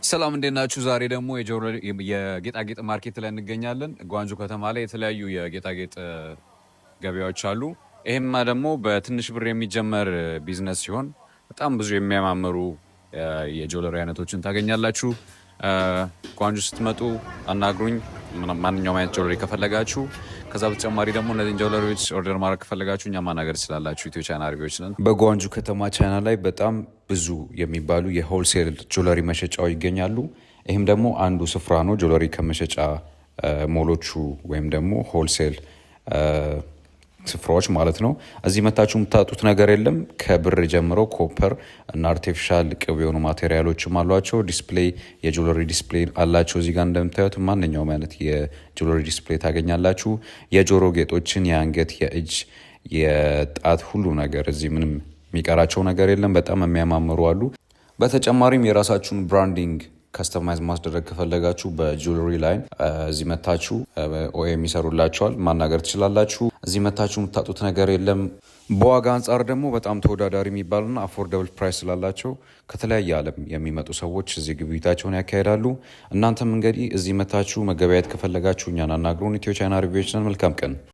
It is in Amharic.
ሰላም እንዴት ናችሁ? ዛሬ ደግሞ የጌጣጌጥ ማርኬት ላይ እንገኛለን። ጓንጆ ከተማ ላይ የተለያዩ የጌጣጌጥ ገበያዎች አሉ። ይሄማ ደግሞ በትንሽ ብር የሚጀመር ቢዝነስ ሲሆን በጣም ብዙ የሚያማምሩ የጆለሪ አይነቶችን ታገኛላችሁ። ጓንጆ ስትመጡ አናግሩኝ፣ ማንኛውም አይነት ጆለሪ ከፈለጋችሁ። ከዛ በተጨማሪ ደግሞ እነዚህን ጆለሪዎች ኦርደር ማድረግ ከፈለጋችሁ እኛ ማናገር ትችላላችሁ። ኢትዮ ቻይና ሪቪዎች ነን። በጓንጆ ከተማ ቻይና ላይ በጣም ብዙ የሚባሉ የሆልሴል ጆለሪ መሸጫዎች ይገኛሉ። ይህም ደግሞ አንዱ ስፍራ ነው፣ ጆለሪ ከመሸጫ ሞሎቹ ወይም ደግሞ ሆልሴል ስፍራዎች ማለት ነው። እዚህ መታችሁ የምታጡት ነገር የለም። ከብር ጀምሮ ኮፐር እና አርቲፊሻል ቅብ የሆኑ ማቴሪያሎችም አሏቸው። ዲስፕሌይ የጆለሪ ዲስፕሌይ አላቸው። እዚህ ጋር እንደምታዩት ማንኛውም አይነት የጆለሪ ዲስፕሌይ ታገኛላችሁ። የጆሮ ጌጦችን፣ የአንገት፣ የእጅ፣ የጣት ሁሉ ነገር እዚህ ምንም የሚቀራቸው ነገር የለም። በጣም የሚያማምሩ አሉ። በተጨማሪም የራሳችሁን ብራንዲንግ ከስተማይዝ ማስደረግ ከፈለጋችሁ በጆለሪ ላይን እዚህ መታችሁ ኦኤም ይሰሩላችኋል፣ ማናገር ትችላላችሁ። እዚህ መታችሁ የምታጡት ነገር የለም። በዋጋ አንጻር ደግሞ በጣም ተወዳዳሪ የሚባሉና አፎርደብል ፕራይስ ስላላቸው ከተለያየ ዓለም የሚመጡ ሰዎች እዚህ ግብይታቸውን ያካሄዳሉ። እናንተም እንግዲህ እዚህ መታችሁ መገበያየት ከፈለጋችሁ እኛን አናግሩን። ኢትዮ ቻይና ሪቪዎች ነን። መልካም ቀን።